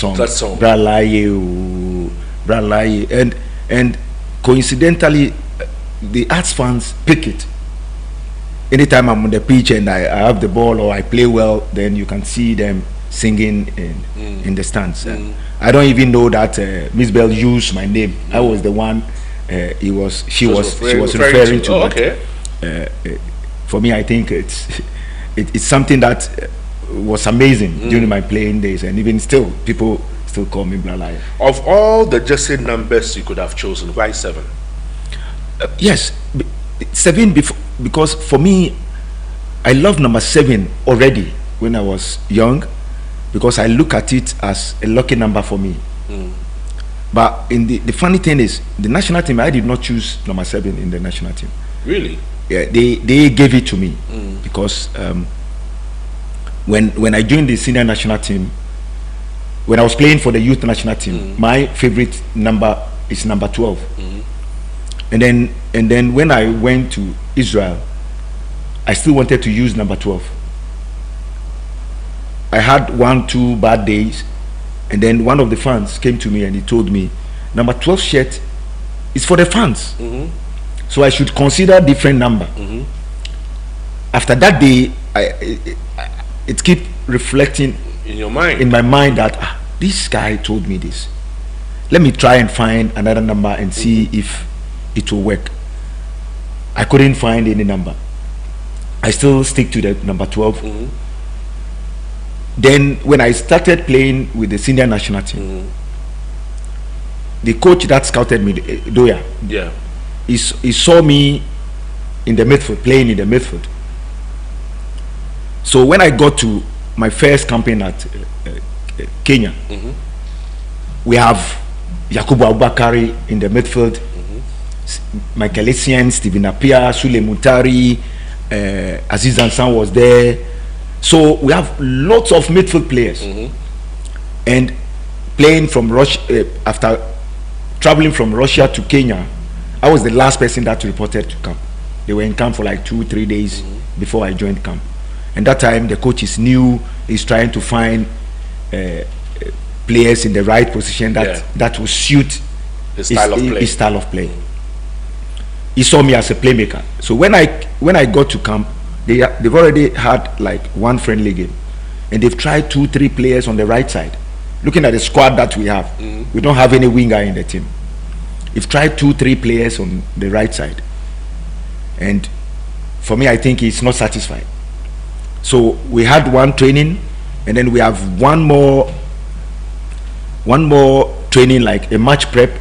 song. That song. Laryea, and coincidentally, the Arts fans pick it. Anytime I'm on the pitch and I have the ball or I play well, then you can see them singing in the stands. I don't even know that Miss Bell used my name. I was the one. She was referring to. Oh, okay. For me, I think it's something that was amazing during my playing days, and even still, people still call me Laryea. Of all the jersey numbers you could have chosen, why 7? Yes, 7 because for me, I love number 7 already when I was young, because I look at it as a lucky number for me. But in the funny thing is, the national team, I did not choose number 7 in the national team. Really? Yeah, they gave it to me because when I joined the senior national team, when I was playing for the youth national team, my favorite number is number 12. And then when I went to Israel, I still wanted to use number 12. I had 1-2 bad days, and then one of the fans came to me and he told me, number 12 shirt is for the fans, so I should consider different number. After that day, it kept reflecting in your mind, in my mind, that this guy told me this. Let me try and find another number and see if it will work. I couldn't find any number. I still stick to the number 12. Then when I started playing with the senior national team, the coach that scouted me, Doya, he saw me in the midfield, playing in the midfield. So when I got to my first campaign at Kenya, we have Yakubu Abubakari in the midfield, Michael Essien, Stephen Appiah, Sule Mutari, Aziz Ansah was there. So we have lots of midfield players. And playing from Russia, after traveling from Russia to Kenya, I was the last person that reported to camp. They were in camp for like 2-3 days before I joined camp. And that time the coach is new, he's trying to find players in the right position that will suit his style of play. He saw me as a playmaker. So when I got to camp, they've already had like one friendly game, and they've tried 2-3 players on the right side. Looking at the squad that we have, we don't have any winger in the team. They've tried 2-3 players on the right side, and for me, I think he's not satisfied. So we had one training, and then we have one more training, like a match prep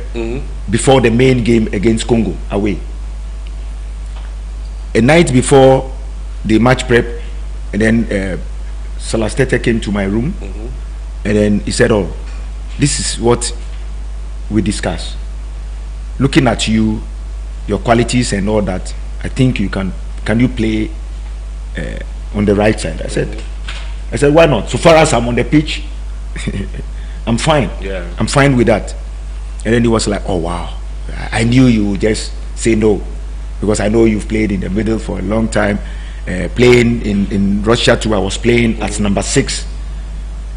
before the main game against Congo away. A night before the match prep, and then Salastete came to my room, and then he said, "Oh, this is what we discussed. Looking at you, your qualities and all that, I think you can you play on the right side?" I said, "Why not? So far as I'm on the pitch, I'm fine. I'm fine with that." And then he was like, "Oh wow, I knew you would just say no, because I know you've played in the middle for a long time. Playing in Russia too, I was playing as number 6.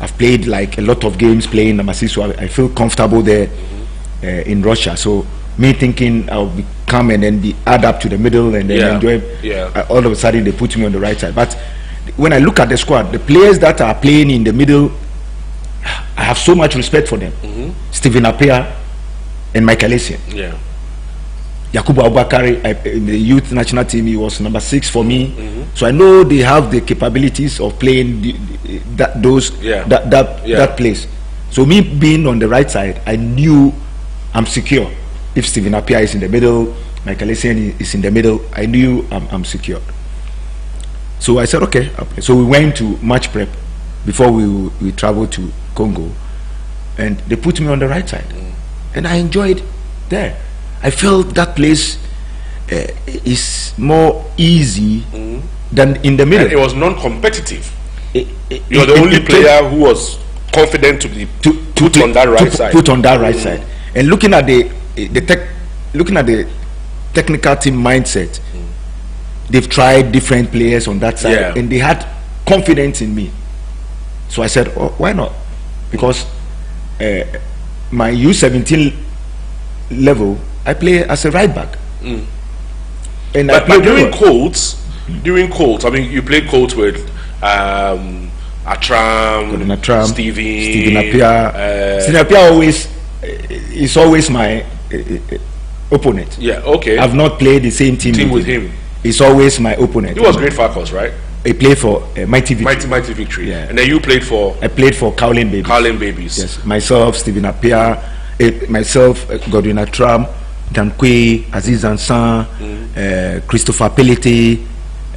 I've played like a lot of games playing number 6, so I feel comfortable there in Russia. So me thinking I'll come and then be add up to the middle and then enjoy. All of a sudden they put me on the right side. But when I look at the squad, the players that are playing in the middle, I have so much respect for them. Stephen Appiah and Michael Essien. Yakubu Abubakari, in the youth national team, he was number 6 for me. So I know they have the capabilities of playing that place. So me being on the right side, I knew I'm secure. If Stephen Appiah is in the middle, Michael Essien is in the middle, I knew I'm secure. So I said, okay. So we went to match prep before we traveled to Congo, and they put me on the right side, and I enjoyed there. I felt that place is more easy than in the middle. And it was non-competitive. You're the only player who was confident to be put on that right side. Put on that right side. And looking at the technical team mindset, they've tried different players on that side, and they had confidence in me. So I said, oh, why not? Because my U17 level, I play as a right back. And but during Colts, I mean, you played Colts with Atram, Stephen Appiah. Stephen Appiah is always my opponent. Yeah, okay. I've not played the same team with him. He's always my opponent. He was great for us, right? He played for Mighty Victory. Mighty Victory. Yeah. And then you played for? I played for Cowling Babies. Cowling Babies. Yes. Myself, Stephen Appiah, myself, Godwin Atram, Dankwe, Aziz Ansan, Christopher Pelete,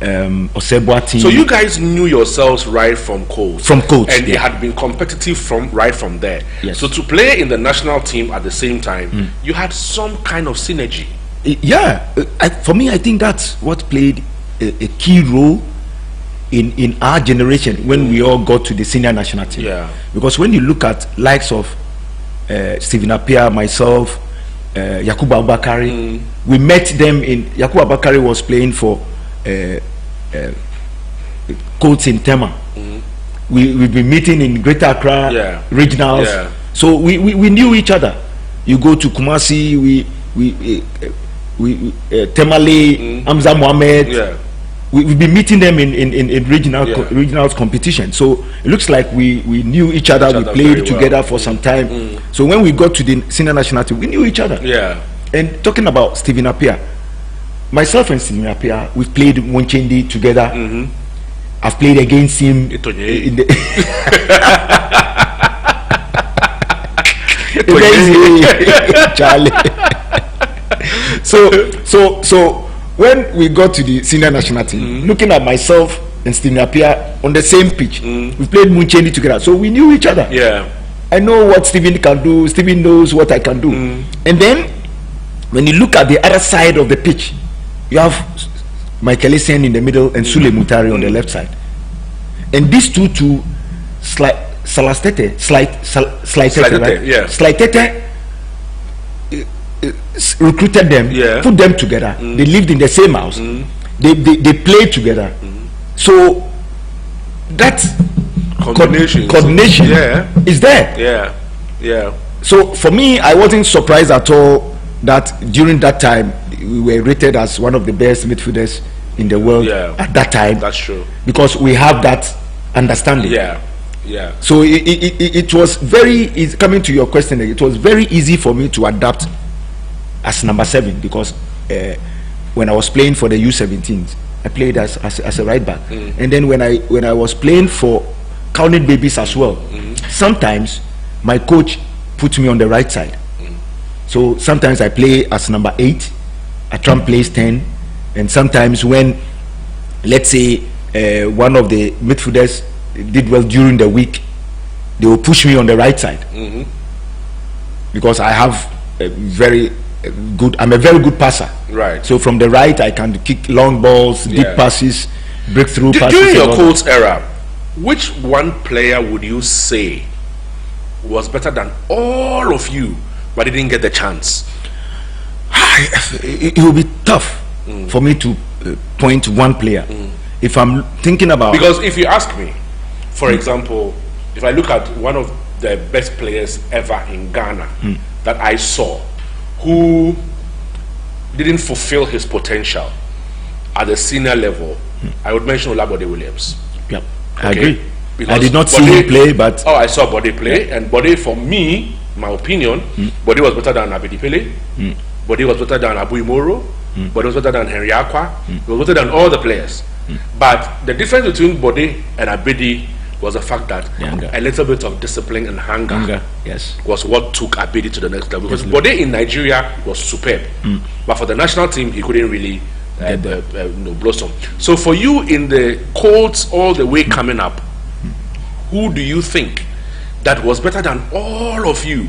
Oseboati. So you guys knew yourselves right from Colts. From Colts, and it had been competitive from there. Yes. So to play in the national team at the same time, you had some kind of synergy. Yeah, for me, I think that's what played a key role in our generation when we all got to the senior national team. Yeah. Because when you look at likes of Stephen Appiah, myself, Yakubu Abubakari, we met them in. Yakubu Abubakari was playing for Colts in Tema. We've been meeting in Greater Accra regionals. Yeah. So we knew each other. You go to Kumasi, we Temale, Hamza Mohammed. Yeah. We've been meeting them in regional competition. So it looks like we knew each other. We played together for some time. So when we got to the senior national team, we knew each other. Yeah. And talking about Stephen Appiah, myself and Stephen Appiah, we've played Monchendi together. I've played against him in the Charlie. So when we got to the senior national team, looking at myself and Stephen Appiah on the same pitch, we played Monchendi together. So we knew each other. Yeah. I know what Stephen can do. Stephen knows what I can do. And then when you look at the other side of the pitch, you have Michael Essien in the middle and Sule Mutari on the left side. And these two Salastete, recruited them, put them together. They lived in the same house. They played together. So that coordination is there. Yeah. So for me, I wasn't surprised at all that during that time we were rated as one of the best midfielders in the world at that time. That's true. Because we have that understanding. Yeah. So it was very easy. Coming to your question, it was very easy for me to adapt as number 7 because when I was playing for the U17s, I played as a right back. And then when I was playing for Cowling Babies as well, sometimes my coach put me on the right side. So sometimes I play as number 8, Atram plays 10, and sometimes when, let's say, one of the midfielders did well during the week, they will push me on the right side because I have I'm a very good passer. Right. So from the right, I can kick long balls, deep passes, breakthrough passes. During your Colts era, which one player would you say was better than all of you, but didn't get the chance? It will be tough for me to point one player. If I'm thinking about, because if you ask me, for example, if I look at one of the best players ever in Ghana that I saw, who didn't fulfill his potential at the senior level, I would mention Olabode Williams. Yep, I agree. Because I did not see him play, but I saw Bode play, and Bode, for me, my opinion, Bode was better than Abedi Pele. Bode was better than Abu Imoro. Bode was better than Henry Akwa. He was better than all the players. But the difference between Bode and Abedi was the fact that a little bit of discipline and hunger was what took Abedi to the next level. Because Bode in Nigeria was superb, but for the national team, he couldn't really blossom. So for you in the Colts all the way coming up, who do you think that was better than all of you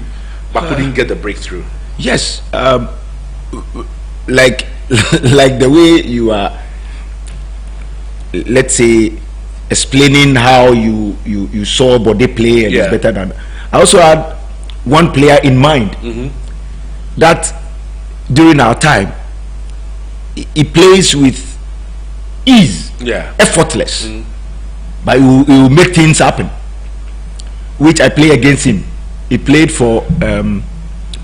but couldn't get the breakthrough? Yes, like the way you are, let's say, explaining how you saw Bode play and it's better than. I also had one player in mind that during our time he plays with ease, effortless, but he will make things happen, which I play against him. he played for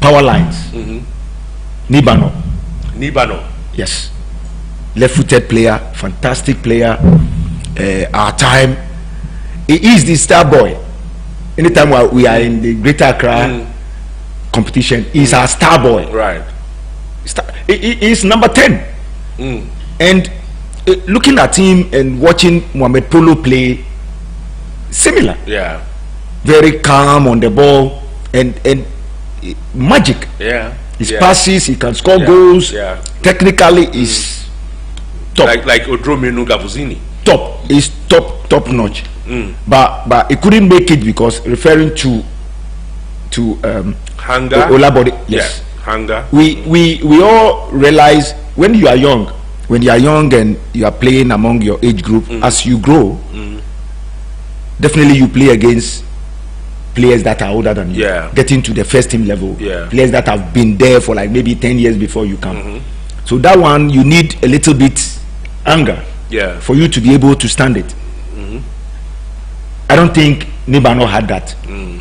Power Lines. Nibano. Yes. Left-footed player, fantastic player. Our time. He is the star boy. Anytime we are in the Greater Accra competition, he's our star boy. Right. He is number 10. And looking at him and watching Mohamed Polo play, similar. Yeah. Very calm on the ball and magic. Yeah. His passes, he can score goals. Yeah. Technically, is top. Like Odromenu Gavuzini. Top. He's top notch. But he couldn't make it because referring to Hunger. Olabode. Yes. Yeah. Hunger. We all realize when you are young and you are playing among your age group, as you grow, definitely you play against players that are older than you. Yeah. Getting to the first team level. Yeah. Players that have been there for like maybe 10 years before you come. So that one you need a little bit anger. Yeah. For you to be able to stand it. I don't think Nibano had that.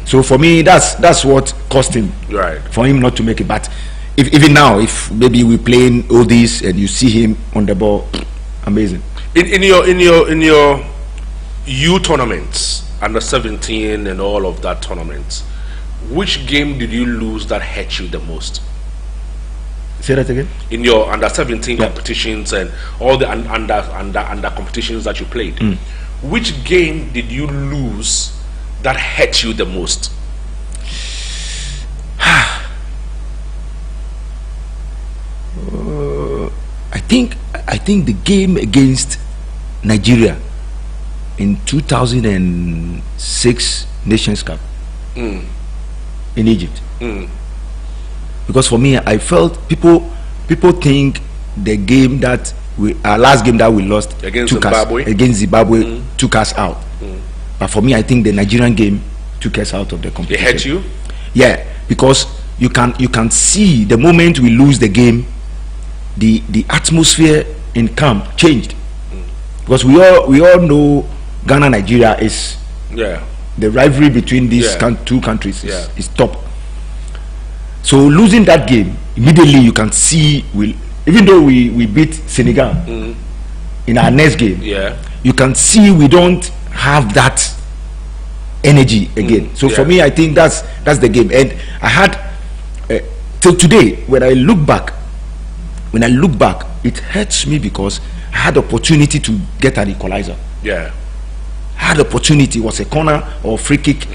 So for me, that's what cost him. Right. For him not to make it. But even now, if maybe we playing all this and you see him on the ball, amazing. In your U tournaments, under 17 and all of that tournaments, which game did you lose that hurt you the most? Say that again. In your under 17 competitions and all the under competitions that you played, which game did you lose that hurt you the most? I think the game against Nigeria in 2006 Nations Cup in Egypt. Because for me, I felt people think the game that our last game that we lost against Zimbabwe took us out. But for me, I think the Nigerian game took us out of the competition. It hurt you? Yeah, because you can see the moment we lose the game, the atmosphere in camp changed. Because we all know Ghana Nigeria is the rivalry between these two countries is top. So losing that game, immediately you can see even though we beat Senegal in our next game, you can see we don't have that energy again. So for me, I think that's the game. And I had till today, when I look back, it hurts me because I had the opportunity to get an equalizer. Yeah. I had the opportunity. It was a corner or free kick,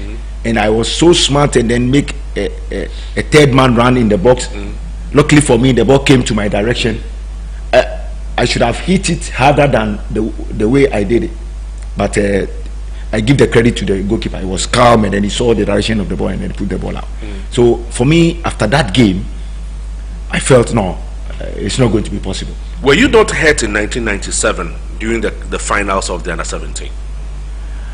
and I was so smart and then make a third man run in the box. Luckily for me, the ball came to my direction. I should have hit it harder than the way I did it, but I give the credit to the goalkeeper. He was calm and then he saw the direction of the ball and then put the ball out. So for me, after that game, I felt it's not going to be possible. Were you not hurt in 1997 during the finals of the under 17?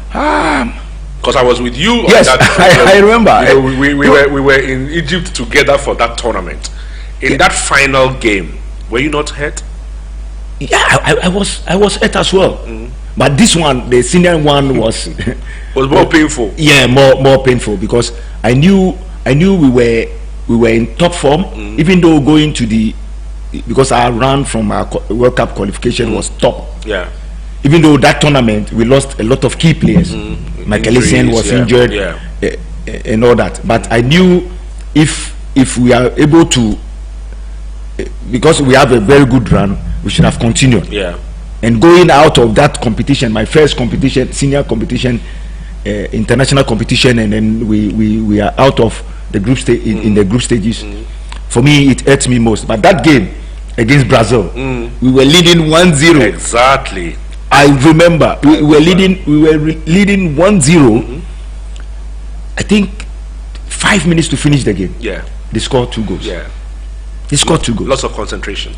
Because I was with you. Yes, I remember. We were in Egypt together for that tournament. In that final game, were you not hurt? Yeah, I was hurt as well. But this one, the senior one, was more painful. Yeah, more painful because I knew we were in top form, even though going to because our run from our World Cup qualification was top. Yeah. Even though that tournament we lost a lot of key players, Michael Essien was injured, and all that. But I knew if we are able to, because we have a very good run, we should have continued. Yeah. And going out of that competition, my first competition, senior competition, international competition, and then we are out of the group stage in the group stages. For me, it hurts me most. But that game against Brazil, we were leading 1-0. Exactly. I remember we were leading 1-0. I think 5 minutes to finish the game. Yeah. They scored 2 goals. Yeah. They scored 2 goals. Lots of concentration.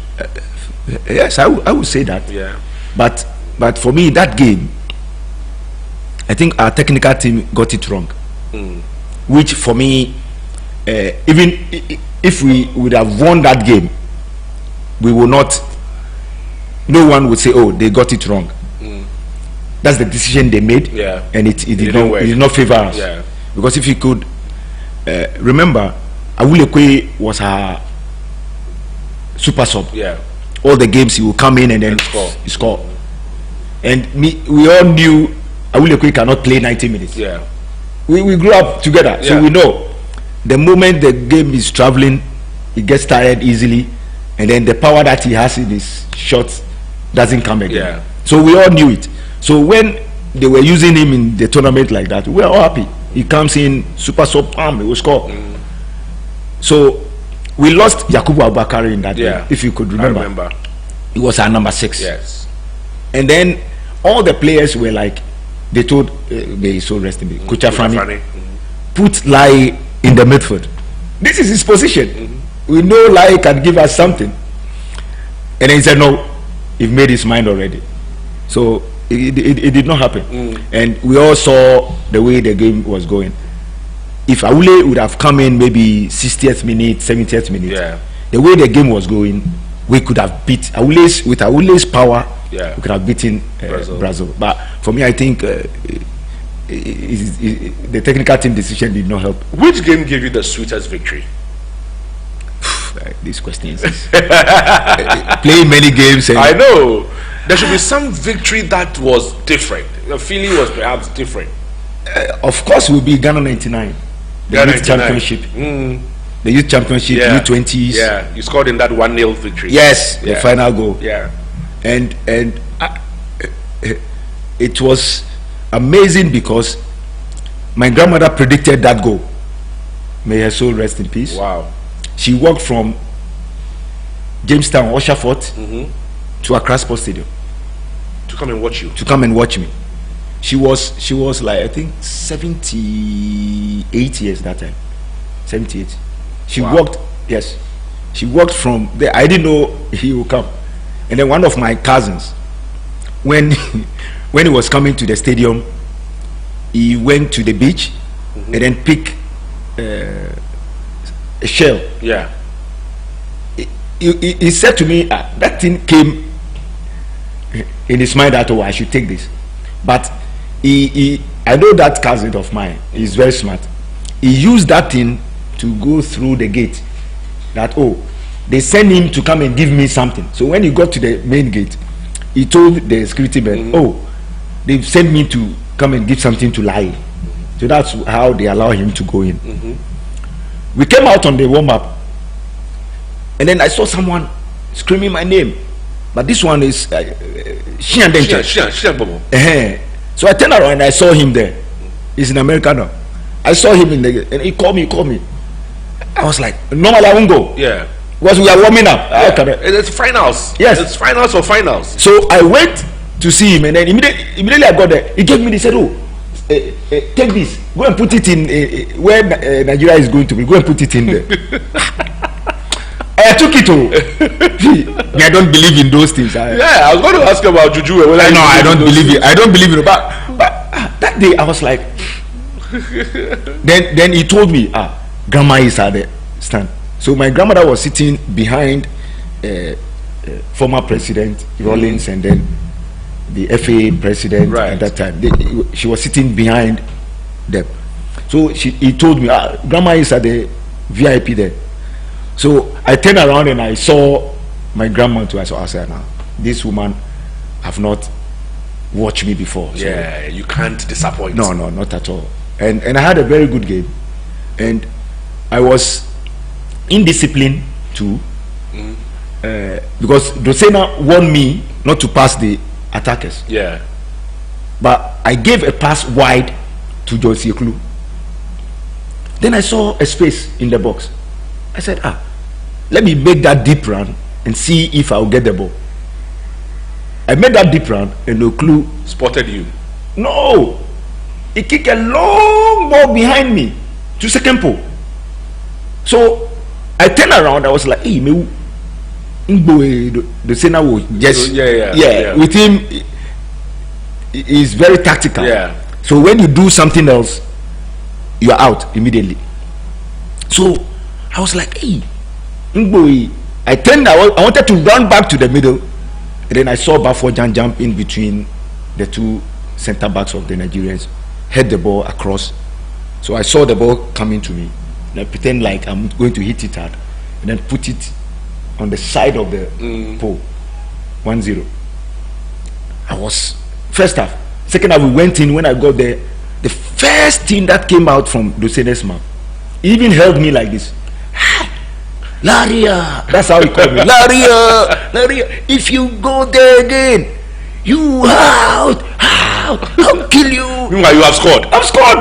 Yes, I would say that. Yeah. But for me, that game, I think our technical team got it wrong. Which for me, even if we would have won that game, we will not. No one would say, "Oh, they got it wrong." That's the decision they made, and it did not favor us. Yeah. Because if you could remember, Awulekwe was her super sub. Yeah. All the games he will come in and then score. And we all knew Awulekwe cannot play 90 minutes. Yeah. We grew up together, so we know the moment the game is traveling, he gets tired easily, and then the power that he has in his shots doesn't come again. Yeah. So we all knew it. So when they were using him in the tournament like that, we were all happy. He comes in, super sub, he will score. So we lost Yakubu Abubakar in that game, if you could remember. I remember. He was our number 6. Yes. And then all the players were like, they told, may so rest in peace, Coach Afrani, put Lai in the midfield. This is his position. We know Lai can give us something. And then he said, no, he's made his mind already. So it did not happen. And we all saw the way the game was going. If Awule would have come in maybe 60th minute, 70th minute, the way the game was going, we could have beat with Awule's power. We could have beaten Brazil. But for me, I think the technical team decision did not help. Which game gave you the sweetest victory? These questions. Playing many games. And I know. There should be some victory that was different. The feeling was perhaps different. Of course, will be Ghana 99. The youth championship. The youth championship, U20s. Yeah, you scored in that 1-0 victory. Yes, the final goal. Yeah. And it was amazing because my grandmother predicted that goal. May her soul rest in peace. Wow. She walked from Jamestown, Osherford, to Accra Sports Stadium to come and watch you. To come and watch me. She was like, I think 78 years that time. 78. She walked. Yes, she walked from there. I didn't know he would come. And then one of my cousins, when he was coming to the stadium, he went to the beach and then picked a shell. Yeah. He said to me, that thing came in his mind that, oh, I should take this. But I know that cousin of mine is very smart. He used that thing to go through the gate. That, oh, they sent him to come and give me something. So when he got to the main gate, he told the security man, oh, they've sent me to come and give something to Lai. So that's how they allow him to go in. We came out on the warm-up, and then I saw someone screaming my name. But this one is Shian. So I turned around and I saw him there. He's in America now. I saw him and he called me. I was like, normal, I won't go. Yeah. Because we are warming up. It's finals. Yes. It's finals or finals. So I went to see him, and then immediately I got there. He gave me, he said, oh, take this. Go and put it in where Nigeria is going to be. Go and put it in there. I took it to. I don't believe in those things. I was going to ask about Juju. I don't believe it. I don't believe it. But that day I was like, then he told me, grandma is at the stand. So my grandmother was sitting behind former President Rawlings and then the FA president at that time. She was sitting behind them. So he told me, grandma is at the VIP there. So I turned around and I saw my grandma too. I said, now this woman have not watched me before. So you can't disappoint. No, not at all. And I had a very good game. And I was indisciplined too. Because Dosena warned me not to pass the attackers. Yeah. But I gave a pass wide to Josie Ekulu. Then I saw a space in the box. I said, let me make that deep run and see if I'll get the ball. I made that deep run and Ekulu spotted you. No, he kicked a long ball behind me to second pole. So I turned around. I was like, hey, the center will just with him. He's very tactical. Yeah. So when you do something else, you are out immediately. So I was like, hey, I turned. I wanted to run back to the middle, and then I saw Bafojan jump in between the two center backs of the Nigerians, head the ball across. So I saw the ball coming to me. and I pretend like I'm going to hit it hard, and then put it on the side of the pole. 1-0. I was first half. Second half we went in. When I got there, the first thing that came out from Dosene's mouth, he even held me like this. Laryea, that's how he called me. Laryea, if you go there again, you out, I'll kill you. Meanwhile, you have scored. I've scored.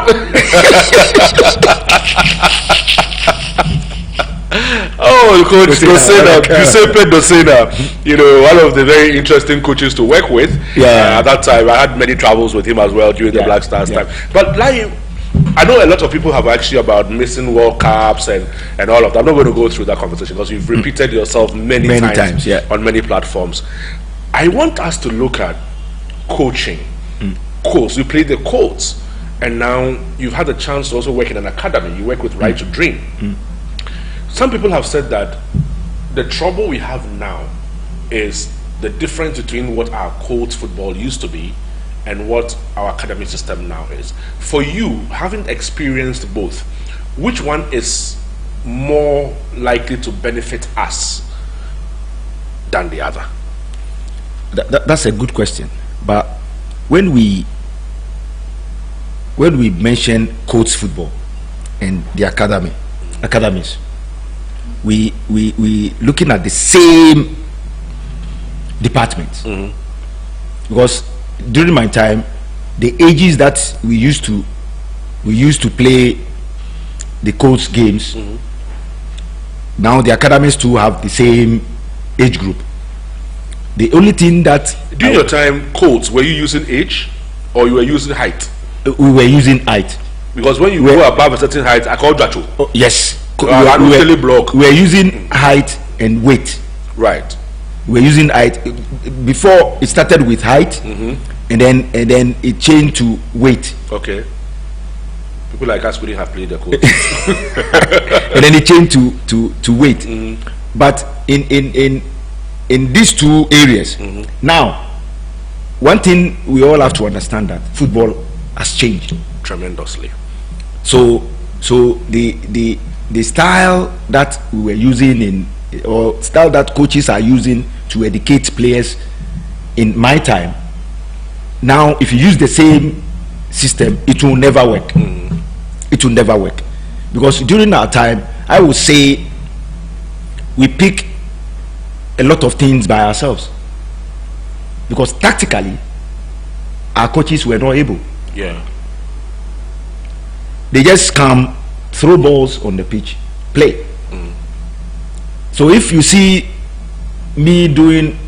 Oh, Coach Dosena, Giuseppe Dosena, you know, one of the very interesting coaches to work with. Yeah. At that time, I had many travels with him as well during the Black Stars time. But like, I know a lot of people have actually about missing World Cups and all of that. I'm not going to go through that conversation because you've repeated yourself many times on many platforms. I want us to look at coaching. Coach, you played the courts, and now you've had the chance to also work in an academy. You work with Right to Dream. Some people have said that the trouble we have now is the difference between what our court football used to be and what our academy system now is. For you, having experienced both, which one is more likely to benefit us than the other? That's a good question. But when we mention coach football and the academies, we looking at the same departments. Because during my time, the ages that we used to play the coach games, now the academies too have the same age group. The only thing that during your time, coach, were you using age or you were using height? We were using height. Because when you go above a certain height, I called Jacho. Oh, yes. We were using height and weight. Right. We were using height. Before it started with height, and then it changed to weight. Okay. People like us wouldn't have played the coach. And then it changed to weight. But in these two areas, now one thing we all have to understand that football has changed tremendously. So the style that we were using or style that coaches are using to educate players in my time, now if you use the same system, it will never work. It will never work, because during our time, I would say we pick a lot of things by ourselves, because tactically our coaches were not able. They just come, throw balls on the pitch, play. So if you see me doing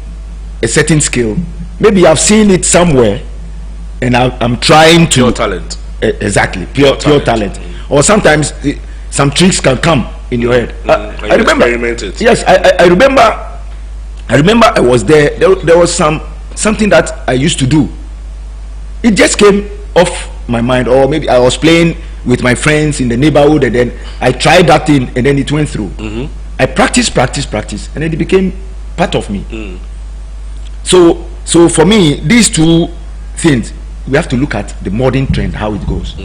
a certain skill, maybe I've seen it somewhere and I'm trying to pure talent. Exactly, pure talent. Or sometimes some tricks can come in your head. I remember. Yes, I remember. I was there. There was something that I used to do. It just came off my mind, or maybe I was playing with my friends in the neighborhood, and then I tried that thing, and then it went through. I practiced, and then it became part of me. So for me, these two things, we have to look at the modern trend, how it goes.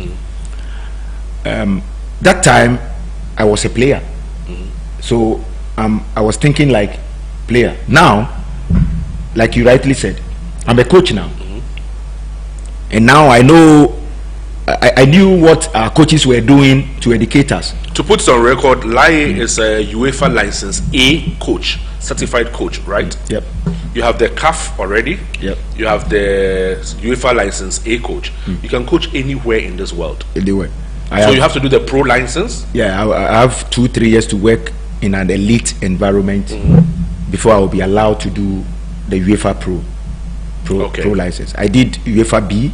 That time I was a player, so I was thinking like player. Now, like you rightly said, I'm a coach now, and now I know. I knew what our coaches were doing to educate us. To put it on record, Laryea is a UEFA license A coach, certified coach, right? Yep. You have the CAF already. Yep. You have the UEFA license A coach. You can coach anywhere in this world. Anywhere. You have to do the pro license. Yeah, I have 2-3 years to work in an elite environment before I will be allowed to do the UEFA pro license. I did UEFA B,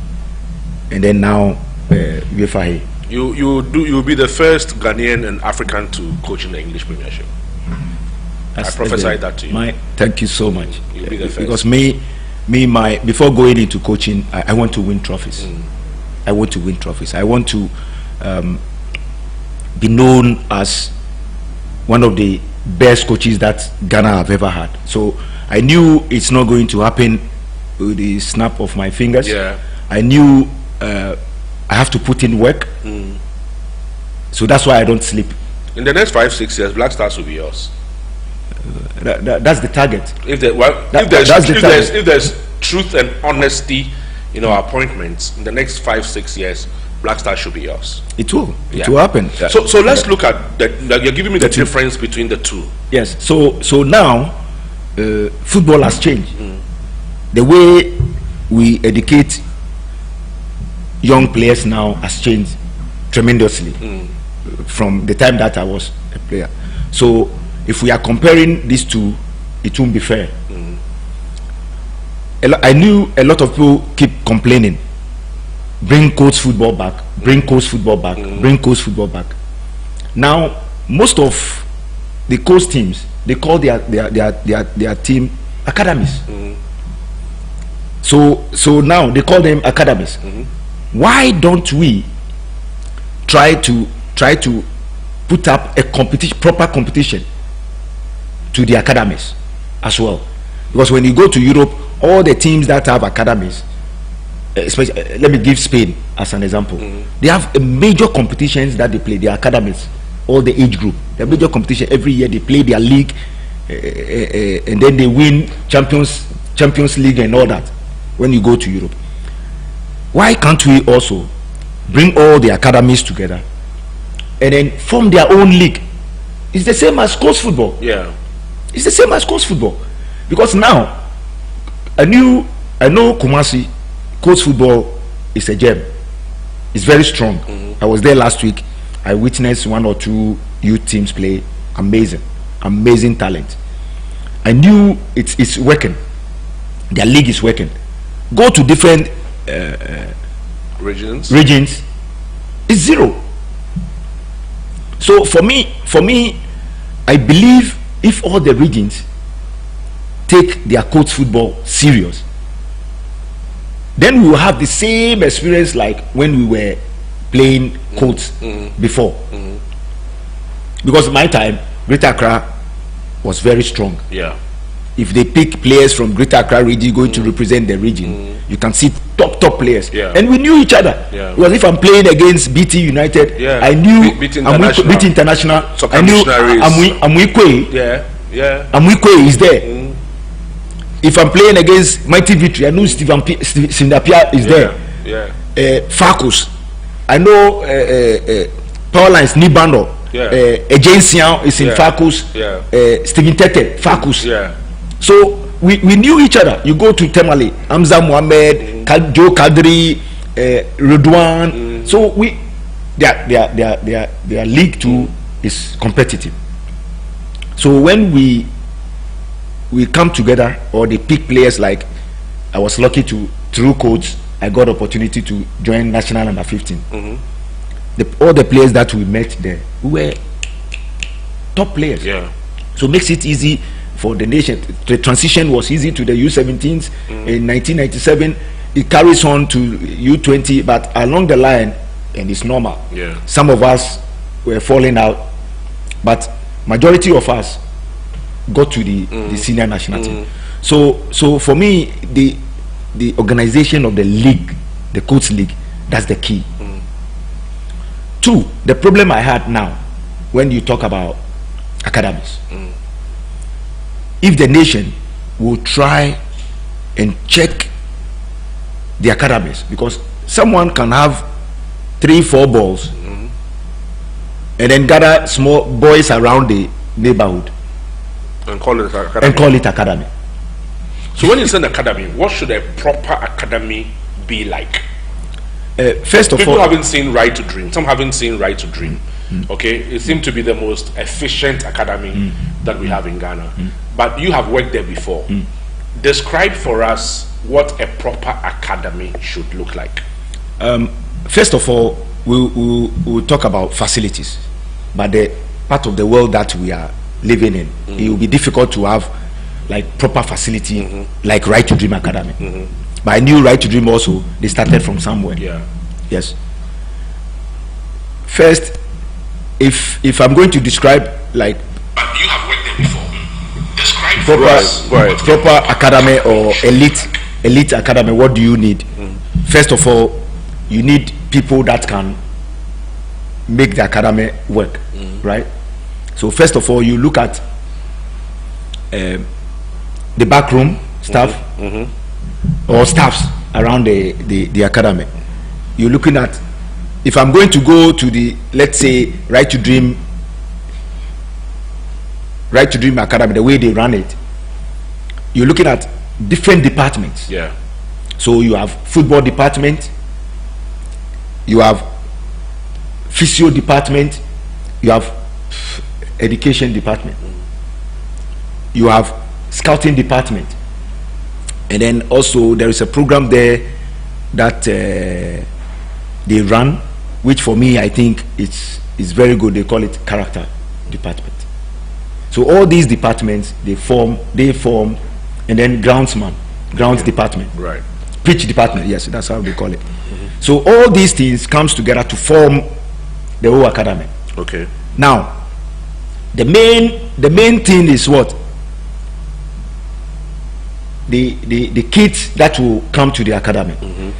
and then now UEFA A. You'll be the first Ghanaian and African to coach in the English Premiership. I prophesied that to you. Thank you so much. You'll be the first. Because before going into coaching, I want to win trophies. I want to win trophies. I want to be known as one of the best coaches that Ghana have ever had. So I knew it's not going to happen with the snap of my fingers. I knew I have to put in work. So that's why I don't sleep In the next 5-6 years, Black Stars will be yours. That's the target. If there's truth and honesty in our appointments, in the next 5-6 years, Black Stars should be yours. It will. It will happen. Yeah. So let's look at that. You're giving me the difference between the two. Yes. So now, football has changed. The way we educate young players now has changed tremendously from the time that I was a player. So if we are comparing these two, it won't be fair. I knew a lot of people keep complaining, bring coach football back, bring coach football back, bring coach football back. Now most of the coach teams, they call their team academies. So now they call them academies. Why don't we try to put up a proper competition to the academies as well? Because when you go to Europe, all the teams that have academies, especially, let me give Spain as an example. They have a major competitions that they play, their academies, all the age group. The major competition every year, they play their league, and then they win Champions League and all that. When you go to Europe, why can't we also bring all the academies together and then form their own league? It's the same as coach football. Yeah, it's the same as coach football, because now I know Kumasi coach football is a gem. It's very strong. I was there last week. I witnessed 1 or 2 youth teams play. Amazing talent. I knew it's working. Their league is working. Go to different regions, it's zero. So for me, I believe if all the regions take their coach football serious, then we will have the same experience like when we were playing coach before. Because my time, Greater Accra was very strong. Yeah. If they pick players from Greater Accra region going to represent the region, you can see top players. Yeah. And we knew each other. Yeah. Because if I'm playing against BT United, I knew BT International. I knew Amwikwe. Amwikwe is there. If I'm playing against Mighty Victory, I know Stephen Apia is there. Farkus. I know Power Lines Nibando. Agency is in Farkus. Stephen Tete, Farkus. So we knew each other. You go to Temale, Hamza Mohammed, Joe Kadri, Redouan. So their league too is competitive. So when we come together, or they pick players, like I was lucky through coach, I got opportunity to join National Under 15. All the players that we met there, we were top players. So it makes it easy for the nation. The transition was easy to the U17s in 1997. It carries on to U20, but along the line, and it's normal. Some of us were falling out, but majority of us got to the senior national team. So for me, the organization of the league, the coach league, that's the key. 2, the problem I had now, when you talk about academies, if the nation will try and check the academies, because someone can have 3-4 balls and then gather small boys around the neighborhood and call it academy. So when you say an academy, what should a proper academy be like? First of all, people haven't seen Right to Dream. Some haven't seen Right to Dream. Okay, it seems to be the most efficient academy that we have in Ghana. But you have worked there before. Describe for us what a proper academy should look like. First of all, we'll talk about facilities. But the part of the world that we are living in, it will be difficult to have like proper facility like Right to Dream Academy. But I knew Right to Dream also, they started from somewhere. Yes. First, if I'm going to describe, like, but you have worked there before. Describe proper academy or elite academy, what do you need? First of all, you need people that can make the academy work, right? So first of all, you look at the backroom staff or staffs around the academy. You're looking at, if I'm going to go to the, let's say, Right to Dream Academy, the way they run it, you're looking at different departments. Yeah. So you have football department, you have physio department, you have education department, you have scouting department, and then also there is a program there that they run, which for me I think is very good. They call it character department. So all these departments they form, and then grounds department, right, pitch department, yes, that's how they call it. So all these things comes together to form the whole academy. Okay. Now the main thing is what? The kids that will come to the academy.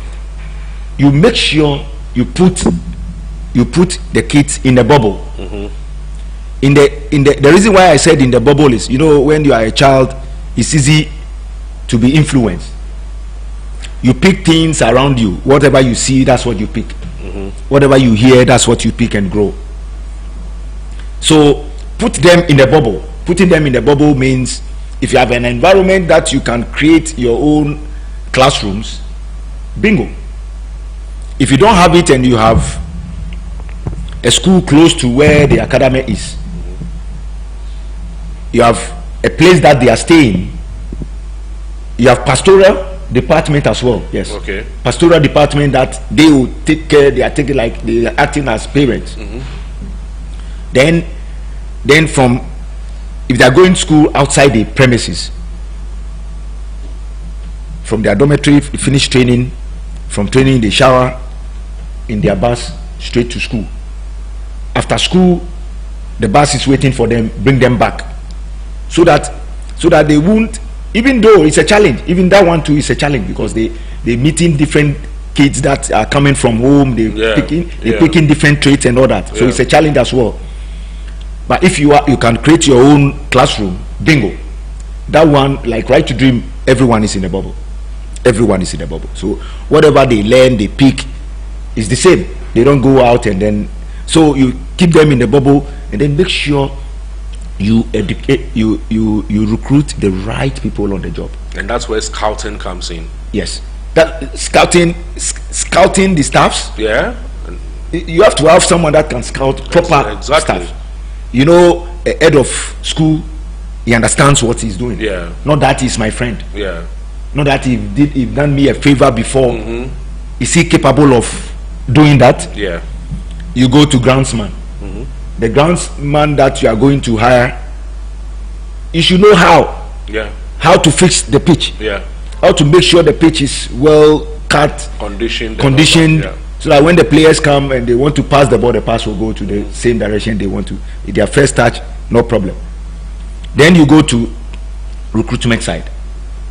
You make sure you put the kids in the bubble. In the reason why I said in the bubble is, when you are a child, it's easy to be influenced. You pick things around you. Whatever you see, that's what you pick. Whatever you hear, that's what you pick and grow. So put them in the bubble. Putting them in the bubble means if you have an environment that you can create your own classrooms, bingo. If you don't have it and you have a school close to where the academy is, you have a place that they are staying, you have pastoral department as well. Yes. Okay. Pastoral department that they will take care, they are taking, like they are acting as parents. Then from, if they are going to school outside the premises, from their dormitory, finish training, from training they shower in their bus straight to school. After school, the bus is waiting for them, bring them back, so that they won't, even though it's a challenge, even that one too is a challenge, because they meeting different kids that are coming from home, picking different traits and all that. So it's a challenge as well. But if you can create your own classroom, bingo. That one, like Right to Dream, everyone is in the bubble. Everyone is in the bubble. So whatever they learn, they pick, is the same. They don't go out and then. So you keep them in the bubble, and then make sure you educate, you recruit the right people on the job. And that's where scouting comes in. Yes, that scouting the staffs. Yeah, you have to have someone that can scout proper staff. A head of school, he understands what he's doing. Yeah, not that he's my friend. Yeah, not that he done me a favor before. Is he capable of doing that? Yeah. You go to groundsman. The groundsman that you are going to hire, you should know how to fix the pitch. Yeah. How to make sure the pitch is well cut, conditioned, so that when the players come and they want to pass the ball, the pass will go to the same direction they want to. If their first touch, no problem. Then you go to recruitment side.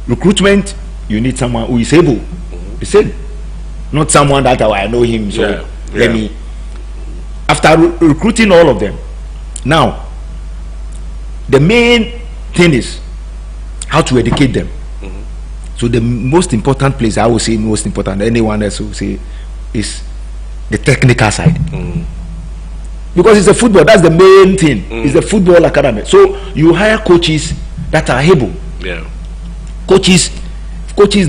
Recruitment, you need someone who is able. The same, not someone that I know him, so let me. After recruiting all of them, now the main thing is how to educate them. So the most important place, I would say most important, anyone else will say, is the technical side. Because it's a football, that's the main thing. It's the football academy. So you hire coaches that are able. Coaches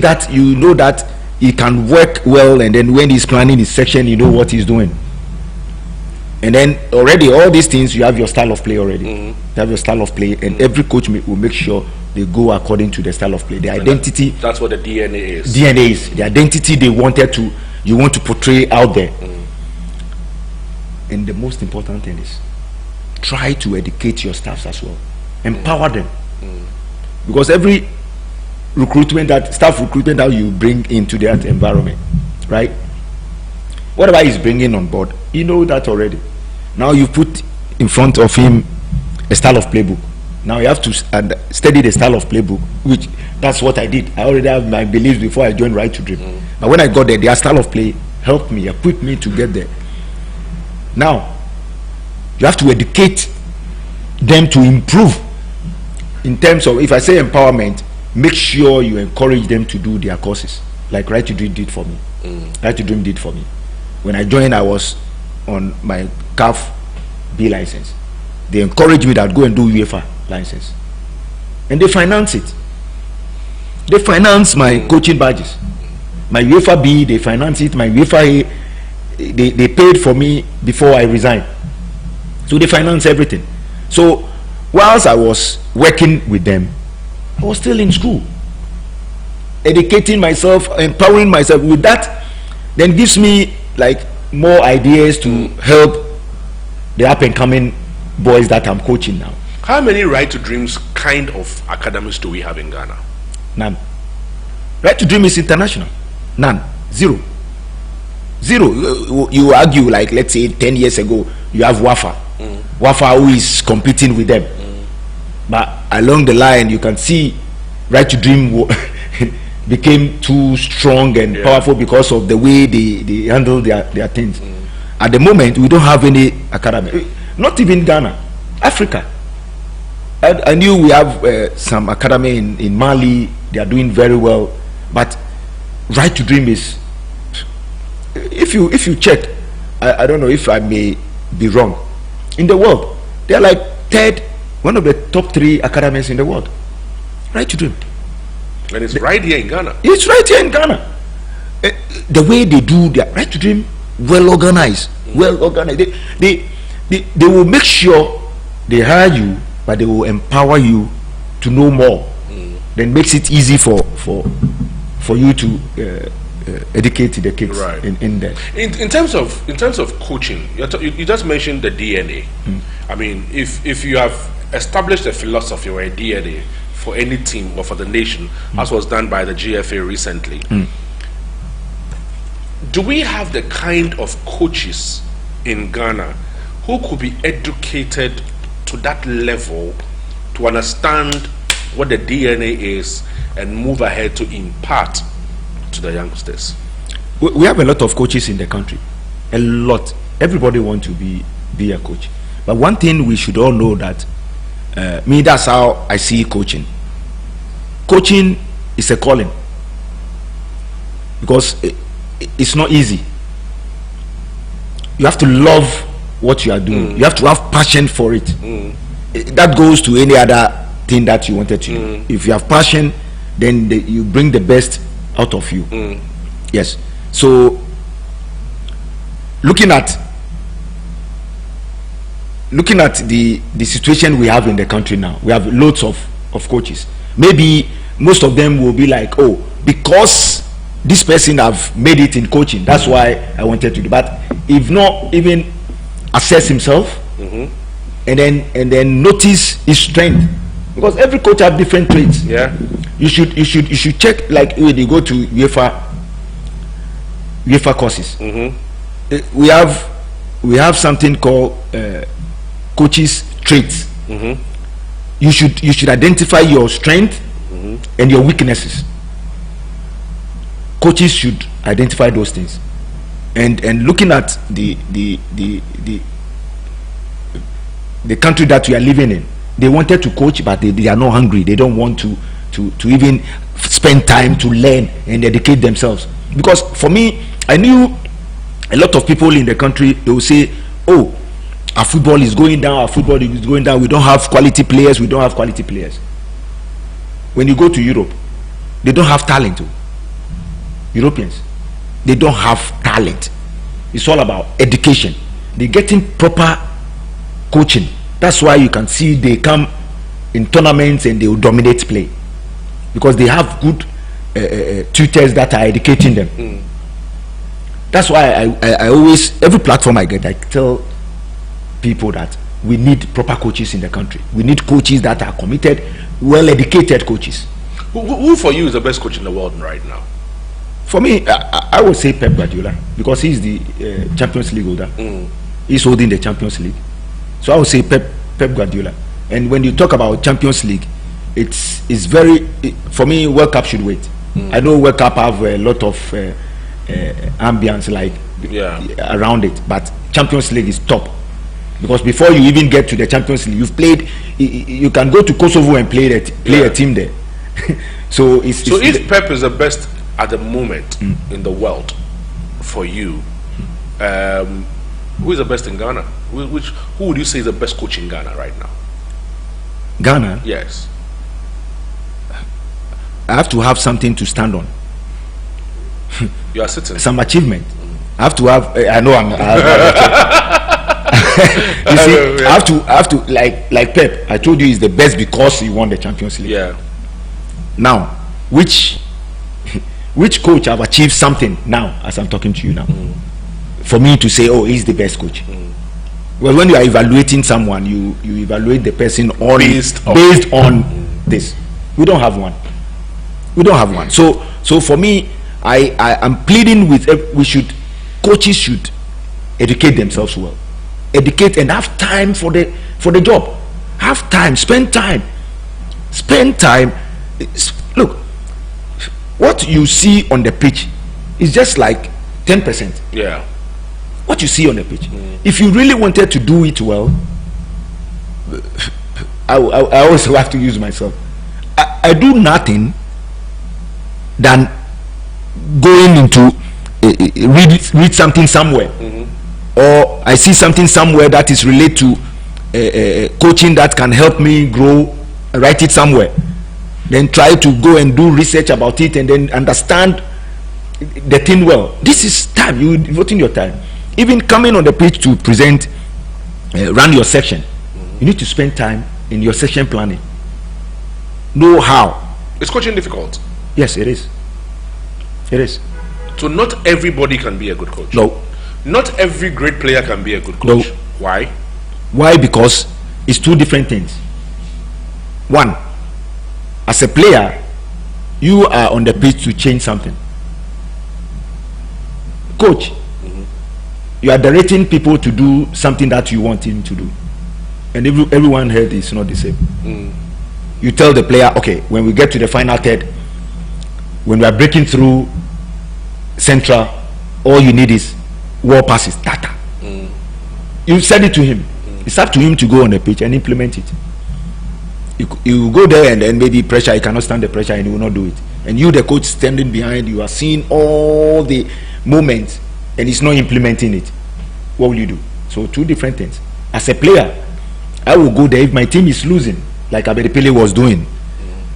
that you know that he can work well, and then when he's planning his section, you know what he's doing. And then already all these things, you have your style of play already. You have your style of play, and every coach will make sure they go according to the style of play, the identity. That's what the DNA is. DNA is the identity you want to portray out there. And the most important thing is try to educate your staffs as well, empower them, because every staff recruitment that you bring into that environment, right? Whatever he's bringing on board, you know that already. Now you put in front of him a style of playbook. Now you have to study the style of playbook, which that's what I did. I already have my beliefs before I joined Right to Dream. But when I got there, their style of play helped me, equipped me to get there. Now you have to educate them to improve. In terms of, if I say empowerment, make sure you encourage them to do their courses, like Right to Dream did for me. Right to Dream did for me. When I joined, I was on my CAF B license. They encouraged me that go and do UEFA license, and they finance it. They finance my coaching badges, my UEFA B. They finance it. My UEFA A, they paid for me before I resigned. So they finance everything. So whilst I was working with them, I was still in school, educating myself, empowering myself. With that, then gives me like more ideas to help the up and coming boys that I'm coaching now. How many Right to Dreams kind of academies do we have in Ghana? None. Right to Dream is international. None. Zero. You argue, like, let's say 10 years ago you have Wafa. Wafa who is competing with them, but along the line you can see Right to Dream became too strong and powerful because of the way they handle their things. At the moment we don't have any academy, not even Ghana, Africa. I knew we have some academy in Mali. They are doing very well, but Right to Dream is, if you check, I don't know if I may be wrong, in the world they are like third, one of the top 3 academies in the world. Right to Dream, and it's right here in Ghana. It's right here in Ghana. The way they do their Right to Dream, well organized. They will make sure they hire you, but they will empower you to know more. Then makes it easy for you to educate the kids, right, in there. In terms of coaching, you just mentioned the DNA. I mean, if you have established a philosophy or a DNA for any team or for the nation, as was done by the GFA recently, do we have the kind of coaches in Ghana who could be educated to that level to understand what the DNA is and move ahead to impart to the youngsters? We have a lot of coaches in the country, a lot. Everybody wants to be a coach, but one thing we should all know that that's how I see coaching. Coaching is a calling, because it's not easy. You have to love what you are doing. You have to have passion for it. That goes to any other thing that you wanted to do. If you have passion, then you bring the best out of you. Yes. So looking at the situation we have in the country now, we have loads of coaches. Maybe most of them will be like, oh, because this person have made it in coaching, that's why I wanted to do. But if not even assess himself, and then notice his strength, because every coach have different traits. Yeah, you should check, like when you go to UEFA courses. We have something called coaches traits. You should identify your strength and your weaknesses. Coaches should identify those things, and looking at the country that we are living in, they wanted to coach, but they are not hungry. They don't want to even spend time to learn and educate themselves. Because for me, I knew a lot of people in the country, they will say, oh, our football is going down, we don't have quality players. When you go to Europe, they don't have talent. Europeans, they don't have talent. It's all about education. They're getting proper coaching. That's why you can see they come in tournaments and they will dominate play, because they have good tutors that are educating them. That's why I always, every platform I get, I tell people that we need proper coaches in the country. We need coaches that are committed, well-educated coaches. Who for you is the best coach in the world right now? For me, I would say Pep Guardiola, because he's the Champions League holder. He's holding the Champions League. So I would say Pep Guardiola. And when you talk about Champions League, it's very, for me, World Cup should wait. I know World Cup have a lot of ambience around it, but Champions League is top. because before you even get to the Champions League, you've played. You can go to Kosovo and play a team there. So if Pep is the best at the moment in the world for you, who is the best in Ghana? Who would you say is the best coach in Ghana right now? Ghana? Yes. I have to have something to stand on. You are sitting. Some achievement. I have to have. I know I'm. You see, I have to like Pep. I told you he's the best because he won the Champions League. Yeah. Now, which coach have achieved something now as I'm talking to you now? For me to say, oh, he's the best coach. Well, when you are evaluating someone, you evaluate the person on based on this. We don't have one. We don't have one. So for me, I am pleading with coaches should educate themselves well, educate and have time for the job. Have time, spend time. Look, what you see on the pitch is just like 10%. Yeah. What you see on the pitch. If you really wanted to do it well, I also have to use myself. I do nothing than going into read something somewhere, or I see something somewhere that is related to coaching that can help me grow. Write it somewhere, then try to go and do research about it and then understand the thing well. This is time. You devoting your time. Even coming on the pitch to present, run your section, you need to spend time in your section planning. Know how. Is coaching difficult? Yes, it is. It is. So not everybody can be a good coach. No. Not every great player can be a good coach. No. Why? Why? Because it's two different things. One, as a player, you are on the pitch to change something. Coach, you are directing people to do something that you want him to do, and everyone heard it's not the same. You tell the player, okay, when we get to the final third, when we are breaking through central, all you need is wall passes, data. You said it to him. It's up to him to go on the pitch and implement it. You go there and then maybe pressure, he cannot stand the pressure and he will not do it. And you, the coach, standing behind, you are seeing all the moments and he's not implementing it. What will you do? So two different things. As a player, I will go there if my team is losing, like Abedi was doing.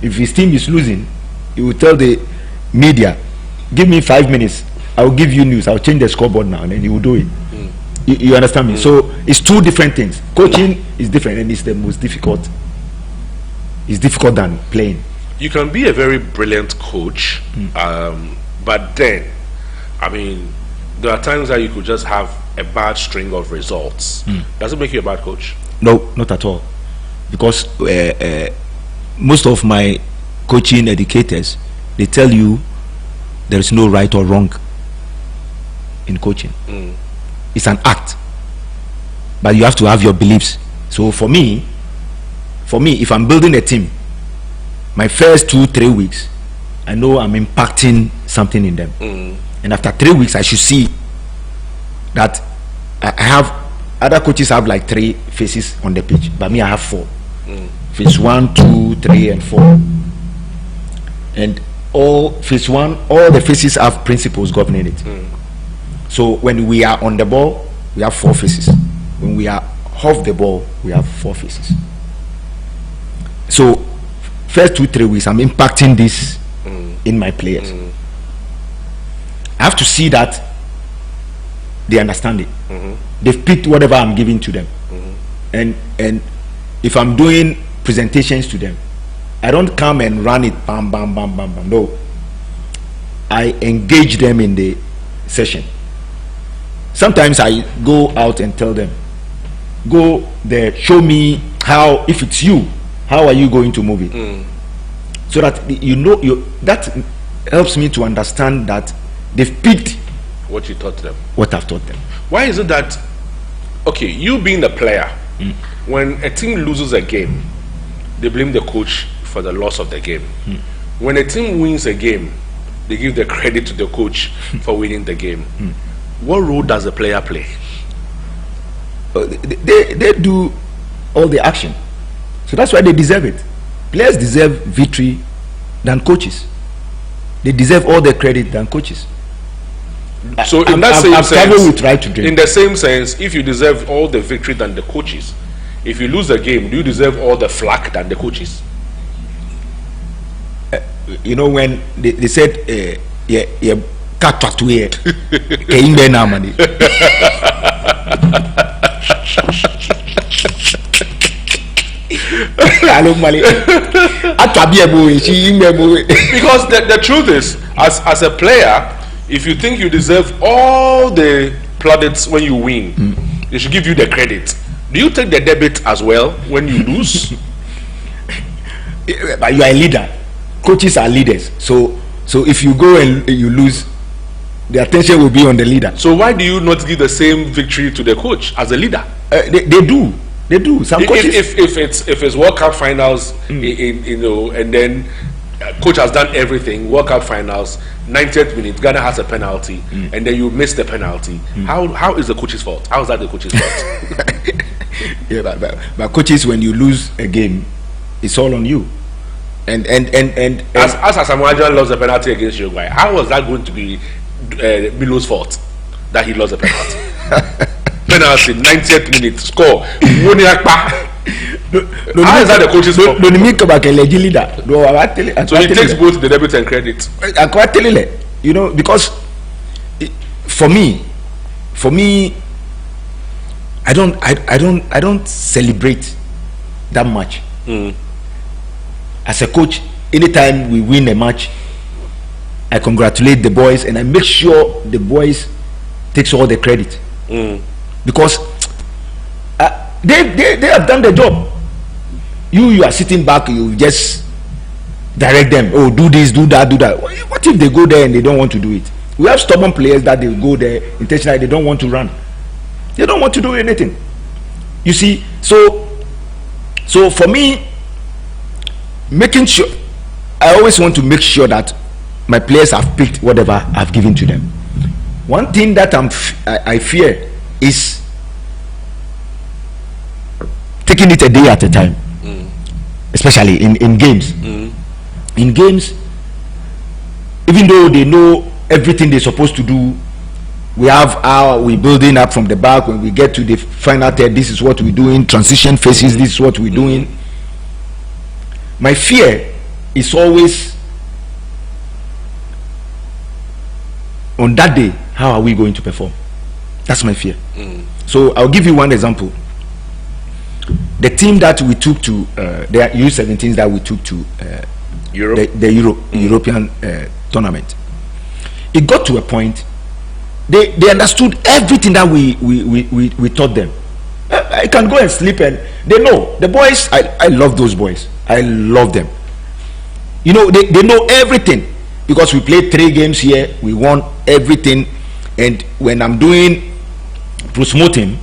If his team is losing, he will tell the media, give me 5 minutes, I will give you news, I'll change the scoreboard now, and then he will do it. You understand me? So it's two different things. Coaching is different and it's the most difficult. It's difficult than playing. You can be a very brilliant coach, but then, I mean, there are times that you could just have a bad string of results. Does it make you a bad coach? No, not at all. Because most of my coaching educators, they tell you there is no right or wrong in coaching. It's an act, but you have to have your beliefs. So for me, if I'm building a team, my first 2-3 weeks, I know I'm impacting something in them, and after 3 weeks I should see that I have, other coaches have like 3 faces on the pitch, but me I have 4. Phase 1, 2, 3 and 4, and phase 1, all the faces have principles governing it. So when we are on the ball, we have 4 faces. When we are off the ball, we have 4 faces. So first 2-3 weeks I'm impacting this in my players. I have to see that they understand it. They've picked whatever I'm giving to them. And if I'm doing presentations to them, I don't come and run it bam bam bam bam bam. No, I engage them in the session. Sometimes I go out and tell them, go there, show me how, if it's you, how are you going to move it? So that that helps me to understand that they've picked what you taught them, what I've taught them. Why is it that, okay, you being the player, when a team loses a game, they blame the coach for the loss of the game. When a team wins a game, they give the credit to the coach for winning the game. What role does the player play? They do all the action, so that's why they deserve it. Players deserve victory than coaches. They deserve all the credit than coaches. So in that same sense, with right to drink. In the same sense, if you deserve all the victory than the coaches, if you lose the game, do you deserve all the flack than the coaches? You know, when they said, yeah, cut to here, because the truth is, as a player, if you think you deserve all the plaudits when you win, they should give you the credit. Do you take the debit as well when you lose? But you are a leader. Coaches are leaders. So if you go and you lose, the attention will be on the leader. So why do you not give the same victory to the coach as a leader? They do. Some coaches. If it's World Cup finals, and then coach has done everything. World Cup finals, 90th minute, Ghana has a penalty, and then you miss the penalty. How is the coach's fault? How is that the coach's fault? Yeah, but coaches, when you lose a game, it's all on you. And as Asamoah lost the penalty against Uruguay, how was that going to be Milo's fault that he lost the penalty? Penalty, 90th minute, score. How is that the coach's fault? So he takes both the debit and credit. You know, because for me, I don't celebrate that much. As a coach, anytime we win a match, I congratulate the boys and I make sure the boys takes all the credit, because they have done the job. You are sitting back, you just direct them. Oh, do this, do that, do that. What if they go there and they don't want to do it? We have stubborn players that they go there intentionally. They don't want to run. They don't want to do anything. You see, so for me, making sure, I always want to make sure that my players have picked whatever I've given to them. One thing that I fear is taking it a day at a time, especially in games. In games, even though they know everything they're supposed to do, we're building up from the back. When we get to the final third, this is what we're doing. Transition phases, this is what we're doing. My fear is always on that day, how are we going to perform? That's my fear. So I'll give you one example. The team that we took to the U17s that we took to Europe? the European tournament, it got to a point they understood everything that we taught them. I can go and sleep and they know. The boys, I love those boys. I love them. You know, they know everything, because we played 3 games here, we won everything. And when I'm doing promoting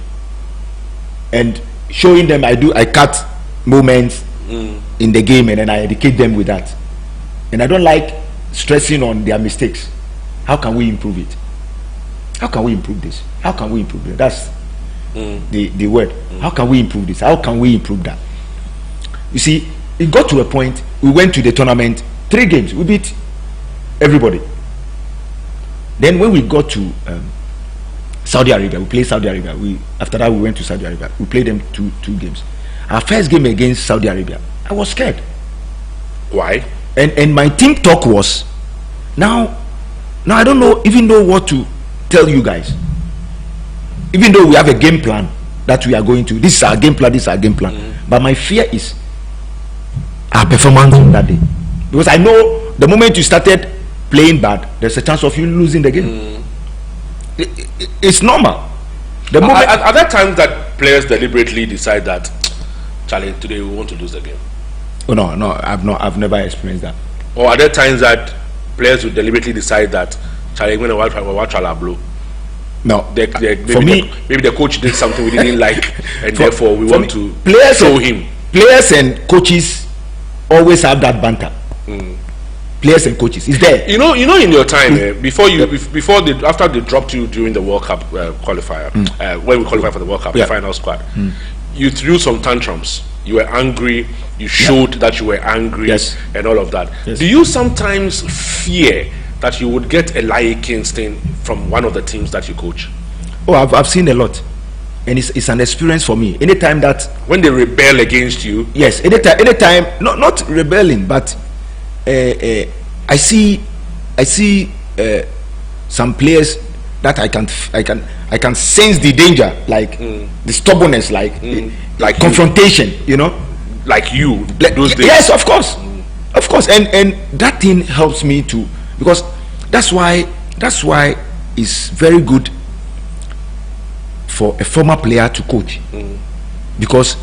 and showing them, I cut moments in the game and then I educate them with that. And I don't like stressing on their mistakes. How can we improve it? How can we improve this? How can we improve it? That's the word. How can we improve this? How can we improve that? You see, it got to a point, we went to the tournament, 3 games, we beat everybody. Then when we got to Saudi Arabia, we played Saudi Arabia. After that we went to Saudi Arabia. We played them two games. Our first game against Saudi Arabia, I was scared. Why? And my team talk was, now I don't know what to tell you guys. Even though we have a game plan that we are going to, this is our game plan, but my fear is our performance on that day, because I know the moment you started playing bad, there's a chance of you losing the game. It's normal. The moment are there times that players deliberately decide that, Charlie, today we want to lose the game? Oh no, I've never experienced that. Or are there times that players will deliberately decide that, Charlie, we're going to watch blow? No, for me, maybe the coach did something we didn't like, and therefore we want to show him. Players and coaches always have that banter. players and coaches. It's there. You know, in your time after they dropped you during the World Cup qualifier, when we qualified for the World Cup, the final squad, you threw some tantrums. You were angry. You showed that you were angry, and all of that. Yes. Do you sometimes fear that you would get a Laryea Kingston from one of the teams that you coach? Oh, I've seen a lot, and it's an experience for me. Anytime that when they rebel against you, yes, anytime, not rebelling, but I see some players that I can sense the danger, like the stubbornness, like confrontation, you know, like you those days. Yes, of course, and that thing helps me to, because that's why it's very good for a former player to coach, because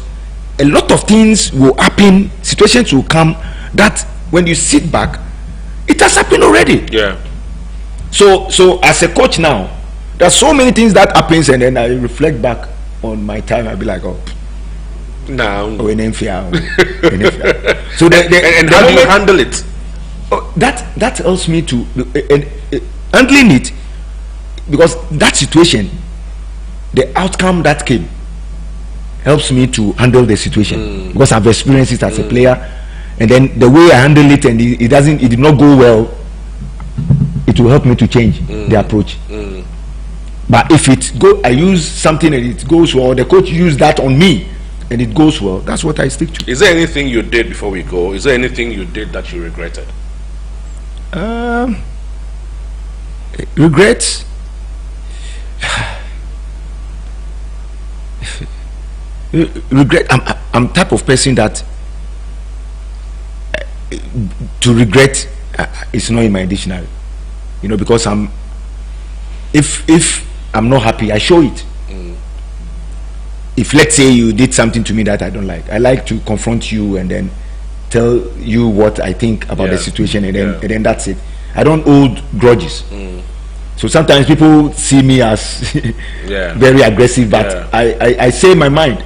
a lot of things will happen, situations will come that when you sit back, it has happened already. Yeah. So as a coach now, there's so many things that happens, and then I reflect back on my time. I'll be like, oh, now, so and how do you handle it? Oh, that helps me to handling it, because that situation, the outcome that came, helps me to handle the situation, because I've experienced it as a player, and then the way I handle it, and it did not go well, it will help me to change the approach. But if I use something and it goes well, the coach used that on me and it goes well, that's what I stick to. Is there anything you did before we go? Is there anything you did that you regretted? Regrets? Regret, I'm type of person that to regret is not in my dictionary, you know, because if I'm not happy, I show it. If let's say you did something to me that I don't like, I like to confront you and then tell you what I think about the situation, and then that's it. I don't hold grudges. So sometimes people see me as very aggressive, but I say my mind.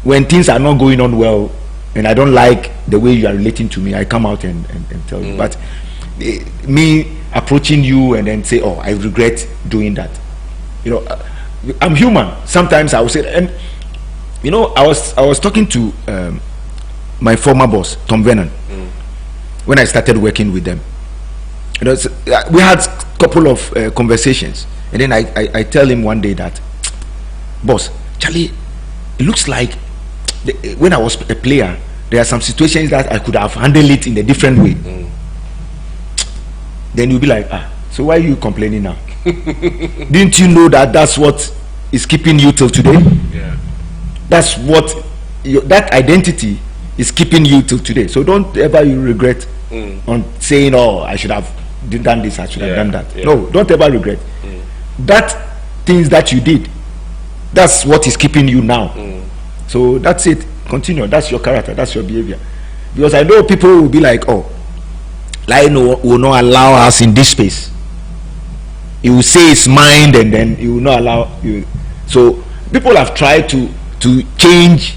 When things are not going on well and I don't like the way you are relating to me, I come out and tell you. But me approaching you and then say, oh, I regret doing that, you know, I'm human. Sometimes I will say, and you know, I was talking to my former boss, Tom Vernon, when I started working with them. You know, we had a couple of conversations, and then I tell him one day that, boss, Charlie, it looks like when I was a player, there are some situations that I could have handled it in a different way. Then you'll be like, so why are you complaining now? Didn't you know that that's what is keeping you till today? Yeah. That's what that identity is keeping you till today. So don't ever you regret on saying, oh, I should have done this, I should have done that. No, don't ever regret. That things that you did, that's what is keeping you now. So that's it. Continue. That's your character, that's your behavior. Because I know people will be like, oh, Laryea will not allow us in this space. He will say his mind, and then he will not allow you. So people have tried to change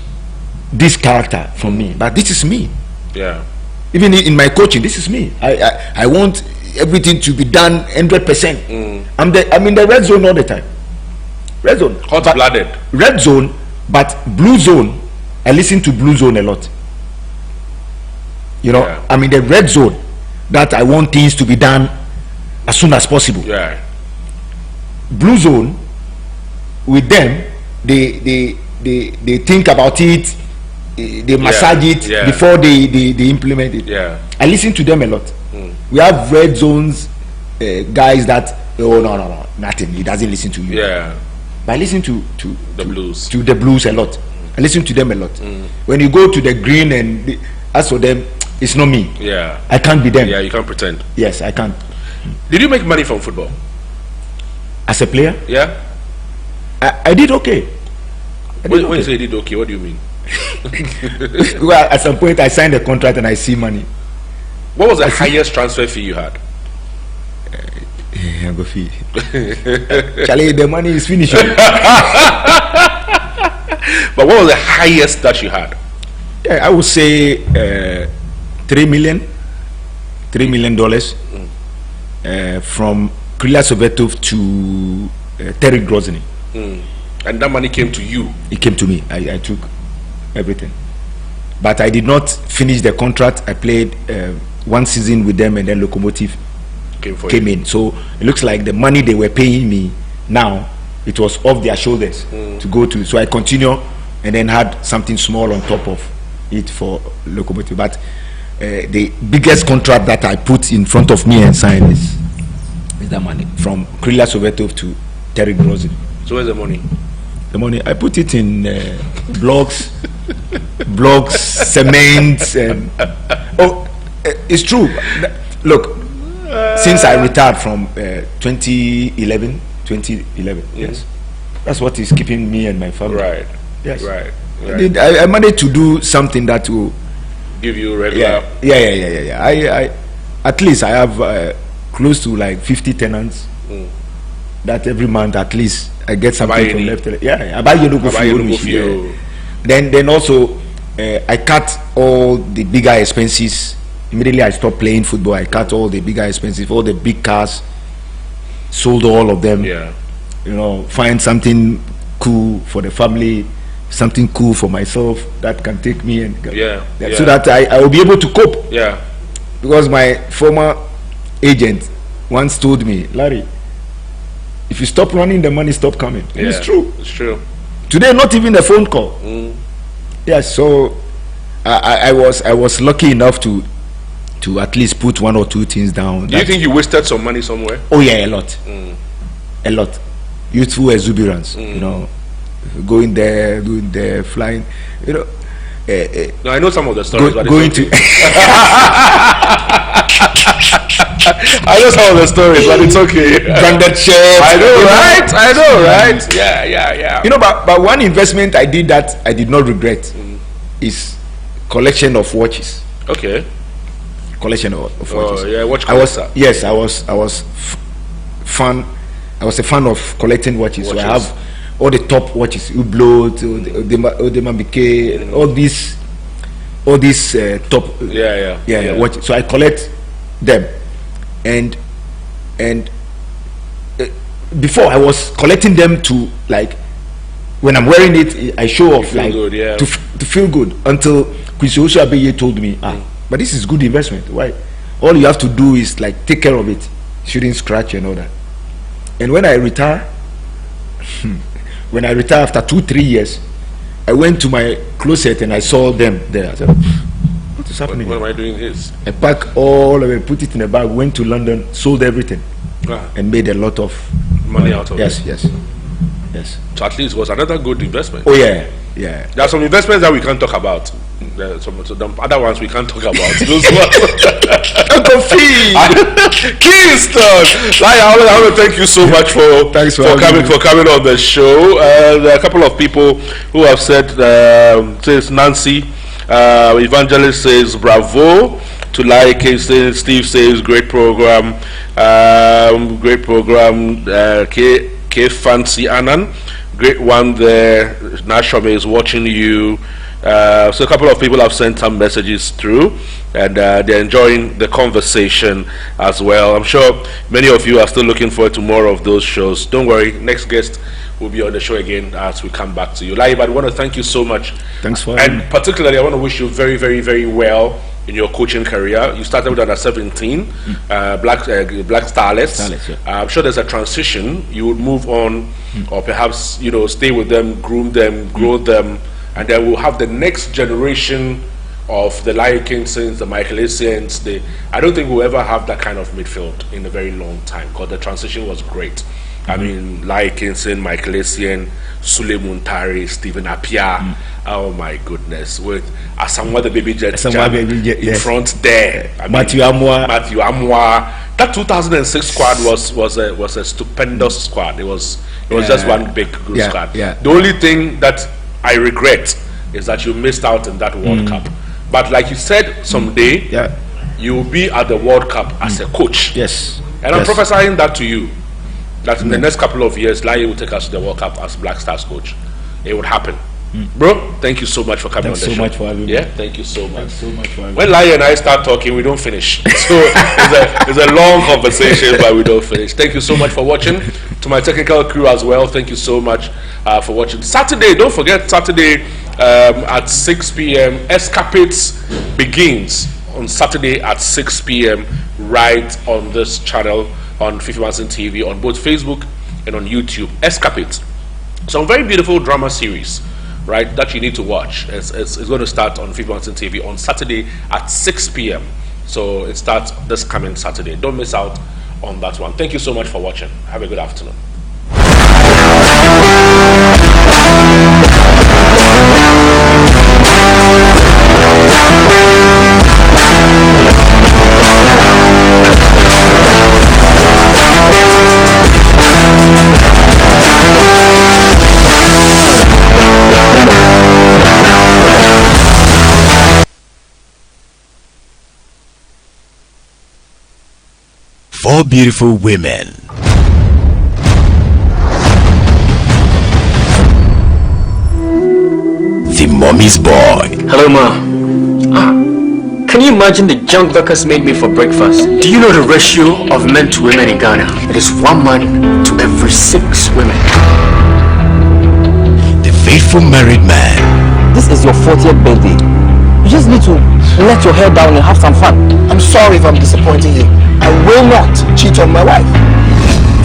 this character from me, but this is me. Yeah. Even in my coaching, this is me. I want everything to be done 100%. I'm in the red zone all the time. Red zone. Hot-blooded. Red zone, but blue zone. I listen to blue zone a lot. You know, I'm in the red zone that I want things to be done as soon as possible. Yeah. Blue zone, with them, they think about it, they massage it before they implement it. Yeah. I listen to them a lot. We have red zones guys that, oh no, nothing. He doesn't listen to you. Yeah. But I listen to the blues. To the blues a lot. I listen to them a lot. When you go to the green and as for them, it's not me. Yeah. I can't be them. Yeah, you can't pretend. Yes, I can't. Did you make money from football? As a player? Yeah. I did okay. When you say you did okay, what do you mean? Well, at some point I signed a contract and I see money. What was the highest transfer fee you had? Fee. Charlie, the money is finished. But what was the highest that you had? I would say 3 million. $3 million from Krila Sovetov to Terry Grozny. And that money came to you? It came to me. I took everything. But I did not finish the contract. I played 1 season with them, and then Lokomotiv came in. So it looks like the money they were paying me now, it was off their shoulders to go to. So I continue, and then had something small on top of it for Lokomotiv. But the biggest contract that I put in front of me and signed is that money from Krila Sovetov to Terry Grozny. So where's the money? The money I put it in blocks, cement, and it's true. Look, since I retired from 2011, yes, that's what is keeping me and my family. Right. Yes. Right. I managed to do something that will give you regular. Yeah. I at least I have close to like 50 tenants. That every month at least I get something from left. I buy you. Then also I cut all the bigger expenses. Immediately I stopped playing football. I cut all the bigger expenses, all the big cars, sold all of them. Yeah. You know, find something cool for the family, something cool for myself that can take me and so that I will be able to cope. Yeah. Because my former agent once told me, Larry, if you stop running, the money stop coming. And it's true. It's true. Today, not even a phone call. Yes, so I was lucky enough to at least put 1 or 2 things down. Do you think you wasted some money somewhere? Oh yeah, a lot. Youthful exuberance, you know, going there, doing there, flying, you know. No, I know some of the stories. Going to. I know some of the stories, but it's okay. Branded shirts. I know, right? Yeah. You know, but one investment I did that I did not regret is collection of watches. Okay. Collection of watches. Yeah, watch collector. I was a fan of collecting watches. So I have all the top watches, Hublot, Audemars Piguet, all these top watches. So I collect them, and before I was collecting them to, like, when I'm wearing it, I show off, like, good, to feel good, until Kwesi Abeye told me, but this is good investment. Why? All you have to do is, like, take care of it, shouldn't scratch and all that. And when I retire after 2-3 years, I went to my closet and I saw them there. I said, what is happening? What am I doing this? I packed all of it, put it in a bag, went to London, sold everything, and made a lot of money out of it. Yes. So at least it was another good investment. Oh yeah. There are some investments that we can't talk about. Some other ones we can't talk about. Those ones. Uncle Fee. Kingston. I want to thank you so much for coming on the show. There are a couple of people who have said, says Nancy, Evangelist says bravo. To like Kingston, Steve says great program. K Fancy Annan, great one there. Nashome is watching you. So a couple of people have sent some messages through, and they're enjoying the conversation as well. I'm sure many of you are still looking forward to more of those shows. Don't worry, next guest will be on the show again as we come back to you. Laryea, I want to thank you so much. Thanks for having me. And particularly, I want to wish you very, very, very well in your coaching career. You started with under 17, Black Starlets. I'm sure there's a transition. You would move on, or perhaps stay with them, groom them, grow them, and then we'll have the next generation of the Laryea Kingstons, the Michael Essiens. I don't think we'll ever have that kind of midfield in a very long time, because the transition was great. I mean, Laryea Kingston, Michael Essien, Sule Muntari, Stephen Appiah. Oh my goodness, with Asamoah the Baby Jet in front there. Matthew Amwa. That 2006 squad was a stupendous squad. It was just one big good squad. The only thing that I regret is that you missed out in that World Cup. But like you said, someday you will be at the World Cup as a coach. Yes. And I'm prophesying that to you, that in the next couple of years, Laryea will take us to the World Cup as Black Stars coach. It would happen. Bro, thank you so much for coming on the show. Thanks so much for having me. Yeah, thank you so much. Thanks so much for having When me. Laryea and I start talking, we don't finish. So it's a long conversation, but we don't finish. Thank you so much for watching. To my technical crew as well, thank you so much for watching. Saturday, don't forget, Saturday at 6 p.m. Escapades begins on Saturday at 6 p.m. right on this channel on Fifi Manson TV on both Facebook and on YouTube. Escapades. Some very beautiful drama series, right, that you need to watch. It's going to start on Fifi Manson TV on Saturday at 6 p.m. So it starts this coming Saturday. Don't miss out on that one. Thank you so much for watching. Have a good afternoon. Four beautiful women. The mommy's boy. Hello, Ma. Can you imagine the junk Becca's made me for breakfast? Do you know the ratio of men to women in Ghana? It is 1 man to every 6 women. The faithful married man. This is your 40th birthday. You just need to let your hair down and have some fun. I'm sorry if I'm disappointing you. I will not cheat on my wife.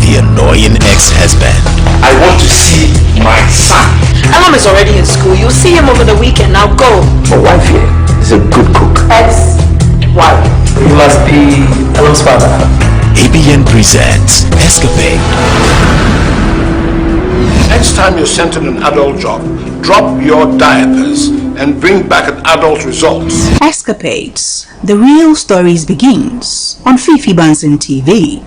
The annoying ex-husband. I want to see my son. Elam is already in school. You'll see him over the weekend. Now go. My wife here is a good cook. Ex-wife. You must be Elam's father. ABN presents Escapade. Next time you're sent on an adult job, drop your diapers and bring back an adult result. Escapades. The real stories begins on Fifi Manson TV.